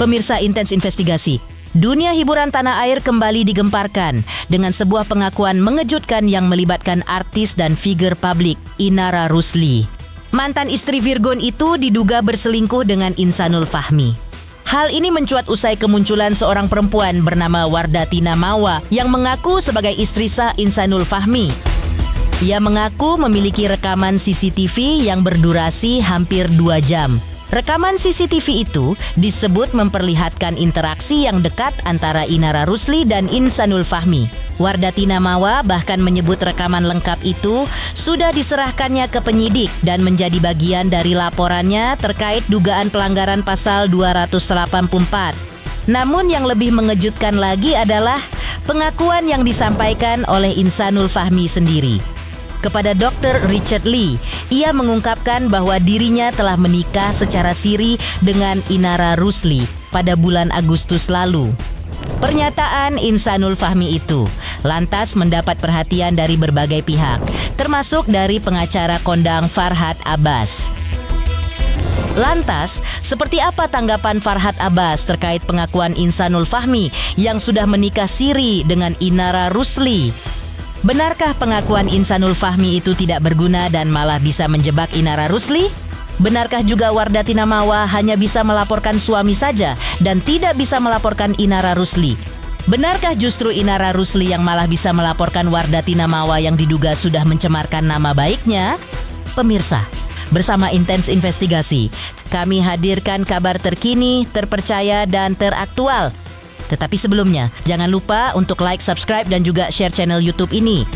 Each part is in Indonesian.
Pemirsa Intens Investigasi, dunia hiburan tanah air kembali digemparkan dengan sebuah pengakuan mengejutkan yang melibatkan artis dan figur publik Inara Rusli. Mantan istri Virgon itu diduga berselingkuh dengan Insanul Fahmi. Hal ini mencuat usai kemunculan seorang perempuan bernama Wardatina Mawa yang mengaku sebagai istri sah Insanul Fahmi. Ia mengaku memiliki rekaman CCTV yang berdurasi hampir 2 jam. Rekaman CCTV itu disebut memperlihatkan interaksi yang dekat antara Inara Rusli dan Insanul Fahmi. Wardatina Mawa bahkan menyebut rekaman lengkap itu sudah diserahkannya ke penyidik dan menjadi bagian dari laporannya terkait dugaan pelanggaran pasal 284. Namun yang lebih mengejutkan lagi adalah pengakuan yang disampaikan oleh Insanul Fahmi sendiri. Kepada Dr. Richard Lee, ia mengungkapkan bahwa dirinya telah menikah secara siri dengan Inara Rusli pada bulan Agustus lalu. Pernyataan Insanul Fahmi itu lantas mendapat perhatian dari berbagai pihak, termasuk dari pengacara kondang Farhad Abbas. Lantas, seperti apa tanggapan Farhad Abbas terkait pengakuan Insanul Fahmi yang sudah menikah siri dengan Inara Rusli? Benarkah pengakuan Insanul Fahmi itu tidak berguna dan malah bisa menjebak Inara Rusli? Benarkah juga Wardatina Mawa hanya bisa melaporkan suami saja dan tidak bisa melaporkan Inara Rusli? Benarkah justru Inara Rusli yang malah bisa melaporkan Wardatina Mawa yang diduga sudah mencemarkan nama baiknya? Pemirsa, bersama Intens Investigasi, kami hadirkan kabar terkini, terpercaya, dan teraktual. Tetapi sebelumnya, jangan lupa untuk like, subscribe, dan juga share channel YouTube ini.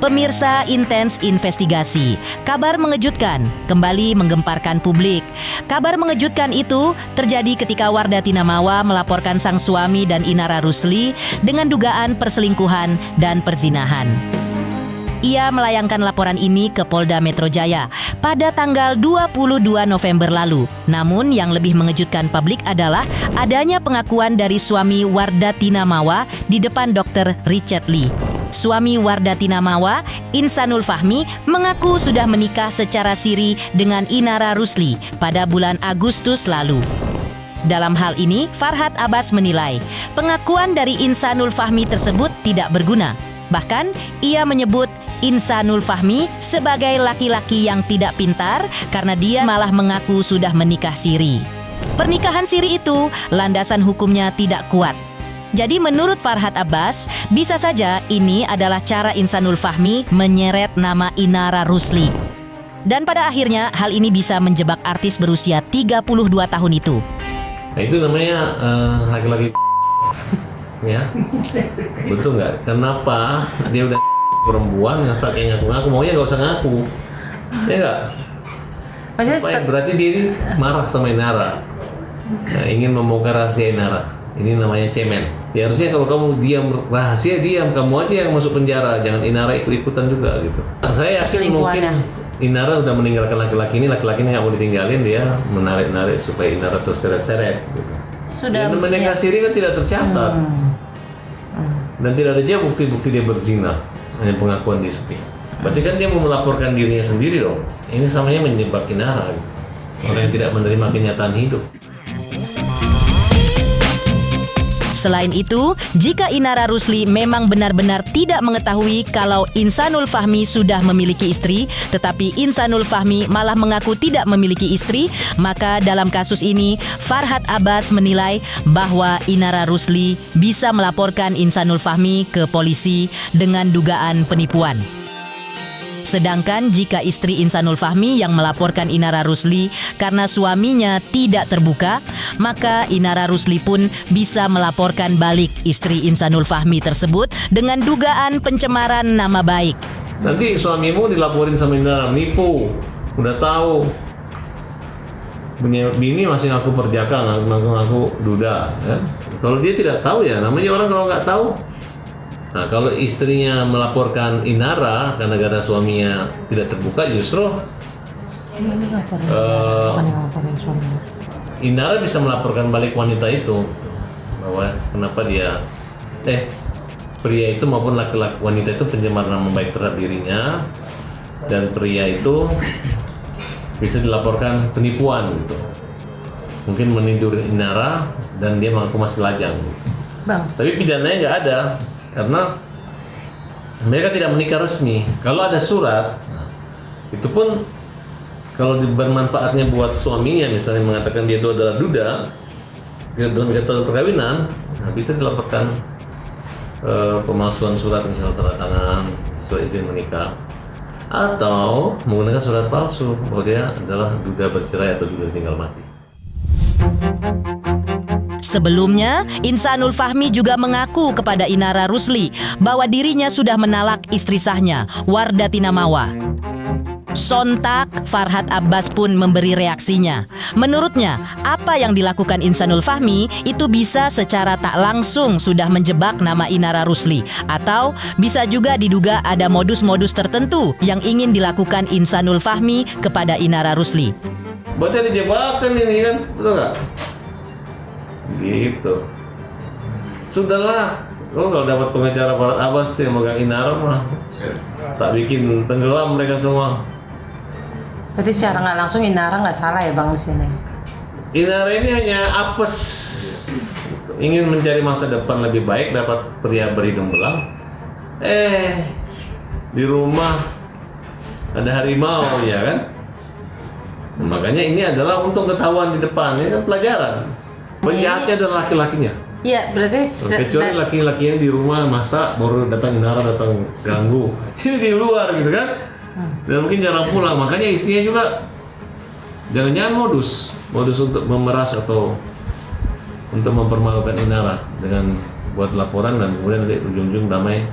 Pemirsa Intens Investigasi, kabar mengejutkan kembali menggemparkan publik. Kabar mengejutkan itu terjadi ketika Wardatina Mawa melaporkan sang suami dan Inara Rusli dengan dugaan perselingkuhan dan perzinahan. Ia melayangkan laporan ini ke Polda Metro Jaya pada tanggal 22 November lalu. Namun yang lebih mengejutkan publik adalah adanya pengakuan dari suami Wardatina Mawa di depan Dr. Richard Lee. Suami Wardatina Mawa, Insanul Fahmi, mengaku sudah menikah secara siri dengan Inara Rusli pada bulan Agustus lalu. Dalam hal ini, Farhad Abbas menilai pengakuan dari Insanul Fahmi tersebut tidak berguna. Bahkan, ia menyebut Insanul Fahmi sebagai laki-laki yang tidak pintar karena dia malah mengaku sudah menikah siri. Pernikahan siri itu landasan hukumnya tidak kuat. Jadi menurut Farhad Abbas, bisa saja ini adalah cara Insanul Fahmi menyeret nama Inara Rusli. Dan pada akhirnya hal ini bisa menjebak artis berusia 32 tahun itu. Nah itu namanya laki-laki ya, betul nggak? Kenapa dia udah perempuan nggak pakai ngaku-ngaku, maunya nggak usah ngaku, ya nggak? Berarti dia ini marah sama Inara, nah, ingin membongkar rahasia Inara. Ini namanya cemen. Ya harusnya kalau kamu diam, rahasia diam, kamu aja yang masuk penjara, jangan Inara ikut-ikutan juga gitu. Saya yakin mungkin Inara udah meninggalkan laki-laki ini nggak mau ditinggalin, dia menarik-narik supaya Inara terseret-seret gitu. Sudah menikah siri kan tidak tercatat. Dan tidak ada aja bukti-bukti dia berzina, hanya pengakuan dia sepi. Berarti kan dia mau melaporkan dirinya sendiri dong. Ini samanya menjebak Inara gitu. Orang yang tidak menerima kenyataan hidup. Selain itu, jika Inara Rusli memang benar-benar tidak mengetahui kalau Insanul Fahmi sudah memiliki istri, tetapi Insanul Fahmi malah mengaku tidak memiliki istri, maka dalam kasus ini, Farhad Abbas menilai bahwa Inara Rusli bisa melaporkan Insanul Fahmi ke polisi dengan dugaan penipuan. Sedangkan jika istri Insanul Fahmi yang melaporkan Inara Rusli karena suaminya tidak terbuka, maka Inara Rusli pun bisa melaporkan balik istri Insanul Fahmi tersebut dengan dugaan pencemaran nama baik. Nanti suamimu dilaporin sama Inara, nipu, udah tahu. Bini masih ngaku perjaka, ngaku duda. Ya? Kalau dia tidak tahu ya, namanya orang kalau nggak tahu. Nah, kalau istrinya melaporkan Inara karena gara suaminya tidak terbuka, justru Inara bisa melaporkan balik wanita itu bahwa kenapa dia pria itu maupun laki-laki wanita itu pencemaran nama baik terhadap dirinya, dan pria itu bisa dilaporkan penipuan gitu. Mungkin menindur Inara dan dia mengaku masih lajang. Bang. Tapi pidananya nggak ada karena mereka tidak menikah resmi. Kalau ada surat, itu pun kalau bermanfaatnya buat suaminya, misalnya mengatakan dia itu adalah duda dalam ketentuan perkawinan, bisa dilaporkan pemalsuan surat, misalnya tanda tangan, surat izin menikah, atau menggunakan surat palsu bahwa dia adalah duda bercerai atau duda tinggal mati. Sebelumnya, Insanul Fahmi juga mengaku kepada Inara Rusli bahwa dirinya sudah menalak istri sahnya, Wardati Namawa. Sontak, Farhad Abbas pun memberi reaksinya. Menurutnya, apa yang dilakukan Insanul Fahmi itu bisa secara tak langsung sudah menjebak nama Inara Rusli, atau bisa juga diduga ada modus-modus tertentu yang ingin dilakukan Insanul Fahmi kepada Inara Rusli. Berarti ada jebakan ini kan, betul nggak? Gitu. Sudahlah, kalau dapat pengacara Farhad Abbas yang megang Inara mah tak bikin tenggelam mereka semua. Berarti secara nggak langsung Inara nggak salah ya Bang di sini? Inara ini hanya apes, ingin mencari masa depan lebih baik, dapat pria berhidung belang. Di rumah ada harimau ya kan? Makanya ini adalah untuk ketahuan di depan, ini kan pelajaran. Penjahatnya adalah laki-lakinya. Iya, berarti Kecuali laki-lakinya di rumah masak, baru datang Inara, datang ganggu. Ini di luar gitu kan? Dan mungkin jarang pulang, makanya istrinya juga jangan-jangan modus untuk memeras atau untuk mempermalukan Inara dengan buat laporan dan kemudian nanti ujung-ujung damai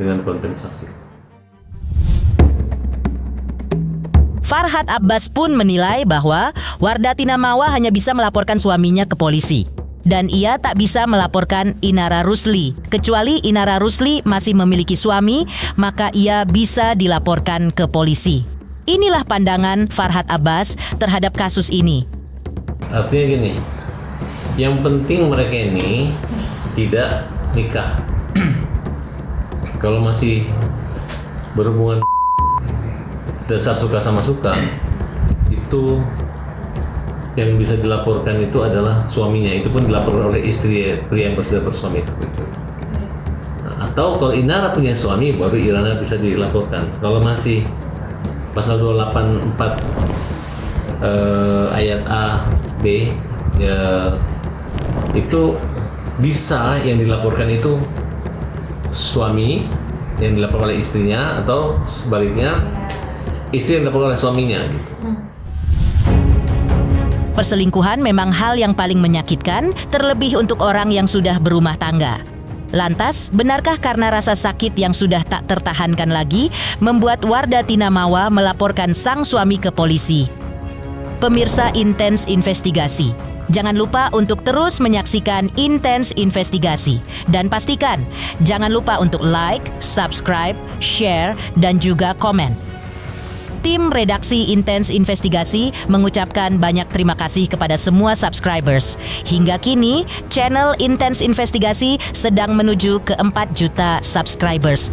dengan kompensasi. Farhad Abbas pun menilai bahwa Wardati Namawa hanya bisa melaporkan suaminya ke polisi. Dan ia tak bisa melaporkan Inara Rusli. Kecuali Inara Rusli masih memiliki suami, maka ia bisa dilaporkan ke polisi. Inilah pandangan Farhad Abbas terhadap kasus ini. Artinya gini, yang penting mereka ini tidak nikah. Kalau masih berhubungan dasar suka sama suka, itu yang bisa dilaporkan itu adalah suaminya, itu pun dilaporkan oleh istri pria yang sudah bersuami itu. Nah, atau kalau Inara punya suami, baru Irana bisa dilaporkan. Kalau masih pasal 284 ayat A, B, ya itu bisa yang dilaporkan itu suami yang dilaporkan oleh istrinya, atau sebaliknya istri yang dilaporkan oleh suaminya. Perselingkuhan memang hal yang paling menyakitkan, terlebih untuk orang yang sudah berumah tangga. Lantas, benarkah karena rasa sakit yang sudah tak tertahankan lagi, membuat Wardati Namawa melaporkan sang suami ke polisi? Pemirsa Intens Investigasi, jangan lupa untuk terus menyaksikan Intens Investigasi. Dan pastikan, jangan lupa untuk like, subscribe, share, dan juga komen. Tim redaksi Intens Investigasi mengucapkan banyak terima kasih kepada semua subscribers. Hingga kini, channel Intens Investigasi sedang menuju ke 4 juta subscribers.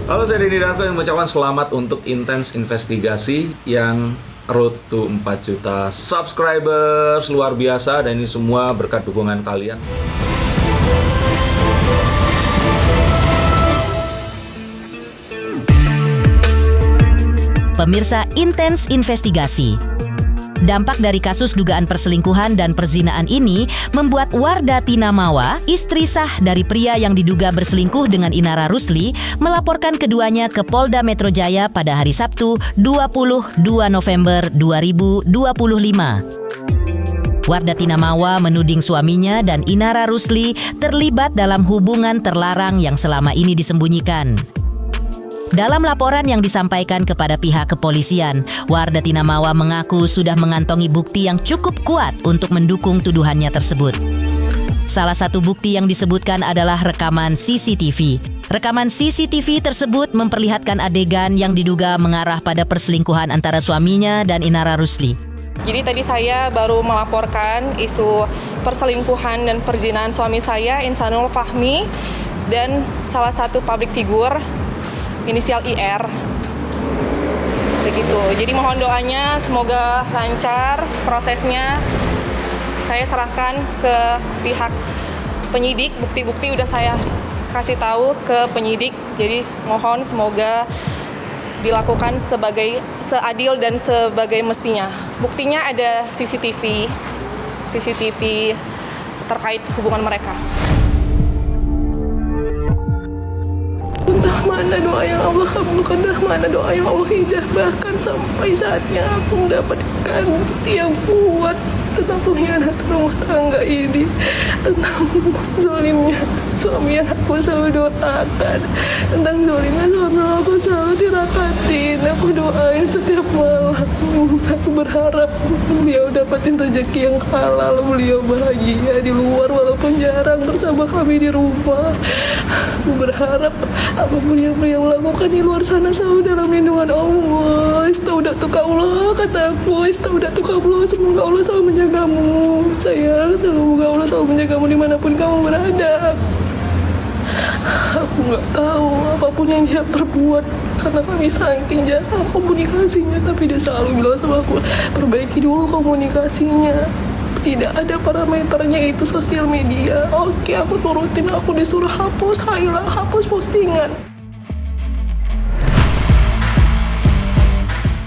Halo, saya Denny Darko yang mengucapkan selamat untuk Intens Investigasi yang road to 4 juta subscribers. Luar biasa, dan ini semua berkat dukungan kalian. Pemirsa Intens Investigasi. Dampak dari kasus dugaan perselingkuhan dan perzinaan ini membuat Wardati Namawa, istri sah dari pria yang diduga berselingkuh dengan Inara Rusli, melaporkan keduanya ke Polda Metro Jaya pada hari Sabtu 22 November 2025. Wardati Namawa menuding suaminya dan Inara Rusli terlibat dalam hubungan terlarang yang selama ini disembunyikan. Dalam laporan yang disampaikan kepada pihak kepolisian, Wardati Namawa mengaku sudah mengantongi bukti yang cukup kuat untuk mendukung tuduhannya tersebut. Salah satu bukti yang disebutkan adalah rekaman CCTV Rekaman CCTV tersebut memperlihatkan adegan yang diduga mengarah pada perselingkuhan antara suaminya dan Inara Rusli. Jadi tadi saya baru melaporkan isu perselingkuhan dan perzinahan suami saya, Insanul Fahmi, dan salah satu public figure inisial IR. Begitu. Jadi mohon doanya semoga lancar prosesnya. Saya serahkan ke pihak penyidik, bukti-bukti udah saya kasih tahu ke penyidik. Jadi mohon semoga dilakukan sebagai seadil dan sebagai mestinya. Buktinya ada CCTV terkait hubungan mereka. Entah mana doa yang Allah kabulkan, entah mana doa yang Allah ijabahkan, sampai saatnya aku mendapatkan bukti yang kuat tentang pengkhianatan rumah tangga ini, tentang zolimnya suami yang aku selalu doakan, tentang zolimnya suami yang aku selalu dirakatin. Aku doain setiap malam, aku berharap beliau dapatin rezeki yang halal, beliau bahagia di luar walaupun jarang bersama kami di rumah. Aku berharap apapun yang beliau lakukan di luar sana selalu dalam lindungan Allah. Istaudatuk Allah, kataku, istaudatuk Allah, semoga Allah selalu menjagamu sayang, semoga Allah selalu menjagamu dimanapun kamu berada. Aku nggak tahu apapun yang dia perbuat karena kami saking jarang komunikasinya, tapi dia selalu bilang sama aku, perbaiki dulu komunikasinya. Tidak ada parameternya itu sosial media. Oke, aku turutin, aku disuruh hapus, ayolah hapus postingan.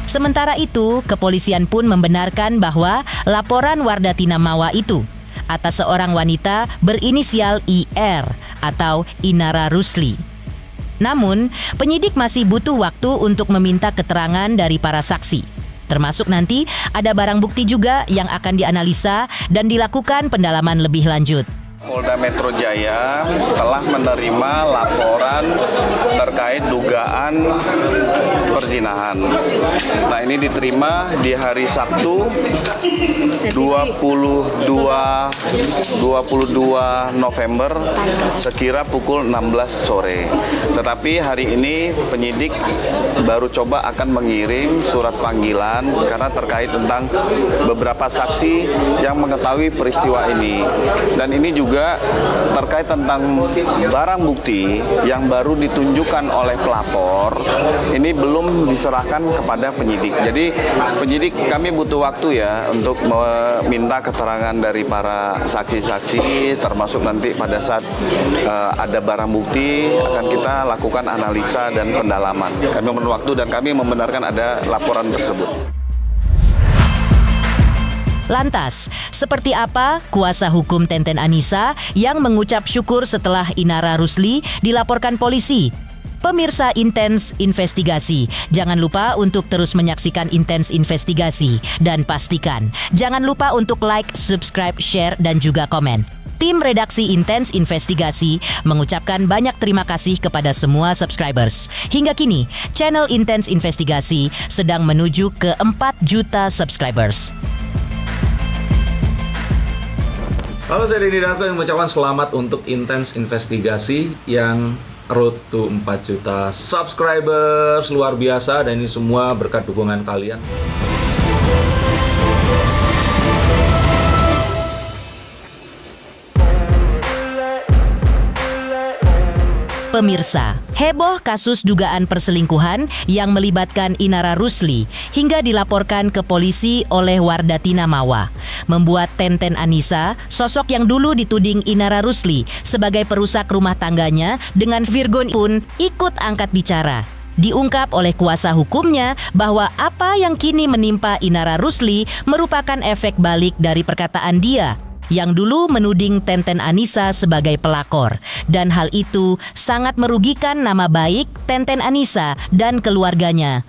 Sementara itu, kepolisian pun membenarkan bahwa laporan Wardatina Mawa itu atas seorang wanita berinisial IR atau Inara Rusli. Namun, penyidik masih butuh waktu untuk meminta keterangan dari para saksi. Termasuk nanti ada barang bukti juga yang akan dianalisa dan dilakukan pendalaman lebih lanjut. Polda Metro Jaya telah menerima laporan terkait dugaan perzinahan. Nah, ini diterima di hari Sabtu 22 November sekira pukul 16 sore. Tetapi hari ini penyidik baru coba akan mengirim surat panggilan karena terkait tentang beberapa saksi yang mengetahui peristiwa ini. Dan ini juga terkait tentang barang bukti yang baru ditunjukkan oleh pelapor, ini belum diserahkan kepada penyidik. Jadi penyidik kami butuh waktu ya untuk meminta keterangan dari para saksi-saksi, termasuk nanti pada saat ada barang bukti akan kita lakukan analisa dan pendalaman. Kami memerlukan waktu dan kami membenarkan ada laporan tersebut. Lantas, seperti apa kuasa hukum Tenten Anissa yang mengucap syukur setelah Inara Rusli dilaporkan polisi? Pemirsa Intens Investigasi, jangan lupa untuk terus menyaksikan Intens Investigasi dan pastikan jangan lupa untuk like, subscribe, share, dan juga komen. Tim redaksi Intens Investigasi mengucapkan banyak terima kasih kepada semua subscribers. Hingga kini, channel Intens Investigasi sedang menuju ke 4 juta subscribers. Halo, saya Denny Darko yang mengucapkan selamat untuk Intens Investigasi yang road to 4 juta subscribers, luar biasa, dan ini semua berkat dukungan kalian. Pemirsa, heboh kasus dugaan perselingkuhan yang melibatkan Inara Rusli hingga dilaporkan ke polisi oleh Wardatina Mawa, membuat Tenten Anissa, sosok yang dulu dituding Inara Rusli sebagai perusak rumah tangganya dengan Virgon pun ikut angkat bicara. Diungkap oleh kuasa hukumnya bahwa apa yang kini menimpa Inara Rusli merupakan efek balik dari perkataan dia yang dulu menuding Tenten Anissa sebagai pelakor, dan hal itu sangat merugikan nama baik Tenten Anissa dan keluarganya.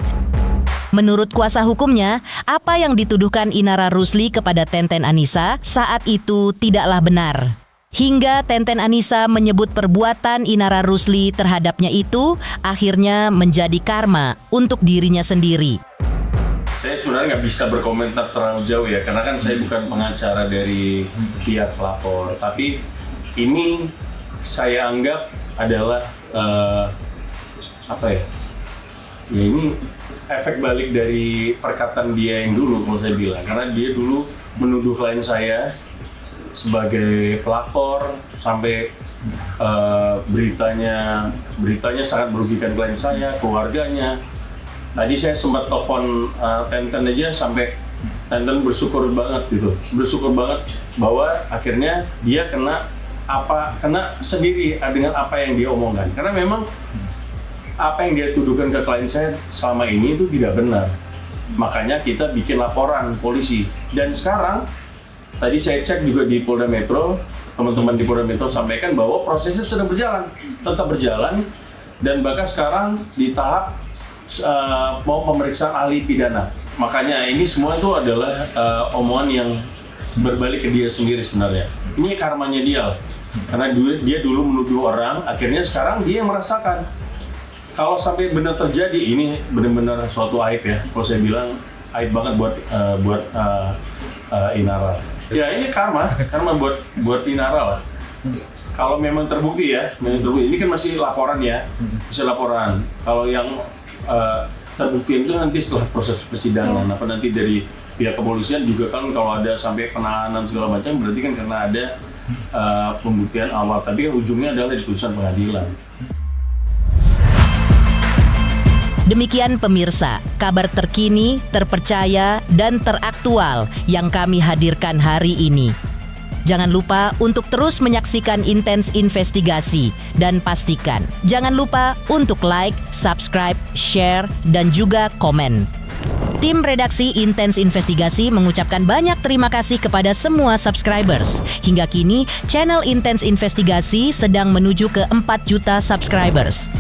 Menurut kuasa hukumnya, apa yang dituduhkan Inara Rusli kepada Tenten Anissa saat itu tidaklah benar. Hingga Tenten Anissa menyebut perbuatan Inara Rusli terhadapnya itu akhirnya menjadi karma untuk dirinya sendiri. Saya sebenarnya nggak bisa berkomentar terlalu jauh ya, karena kan saya bukan pengacara dari pihak pelapor. Tapi ini saya anggap adalah apa ya? Ya ini efek balik dari perkataan dia yang dulu, kalau saya bilang, karena dia dulu menuduh klien saya sebagai pelakor sampai beritanya sangat merugikan klien saya, keluarganya. Tadi saya sempat telepon Tenten aja sampai Tenten bersyukur banget bahwa akhirnya dia kena sendiri dengan apa yang dia omongkan, karena memang apa yang dia tuduhkan ke klien saya selama ini itu tidak benar. Makanya kita bikin laporan polisi. Dan sekarang, tadi saya cek juga di Polda Metro, teman-teman di Polda Metro sampaikan bahwa prosesnya sedang berjalan, tetap berjalan, dan bahkan sekarang di tahap mau pemeriksaan ahli pidana. Makanya ini semua itu adalah omongan yang berbalik ke dia sendiri sebenarnya. Ini karmanya dia, karena dia dulu menuduh orang, akhirnya sekarang dia yang merasakan. Kalau sampai benar terjadi, ini benar-benar suatu aib ya. Kalau saya bilang aib banget buat Inara. Ya ini karma buat Inara lah. Kalau memang terbukti ya, ini kan masih laporan ya, masih laporan. Kalau yang terbukti itu nanti setelah proses persidangan, apa nanti dari pihak kepolisian juga kan kalau ada sampai penahanan segala macam, berarti kan karena ada pembuktian awal. Tapi kan ujungnya adalah di putusan pengadilan. Demikian pemirsa, kabar terkini, terpercaya, dan teraktual yang kami hadirkan hari ini. Jangan lupa untuk terus menyaksikan Intens Investigasi dan pastikan jangan lupa untuk like, subscribe, share, dan juga komen. Tim redaksi Intens Investigasi mengucapkan banyak terima kasih kepada semua subscribers. Hingga kini, channel Intens Investigasi sedang menuju ke 4 juta subscribers.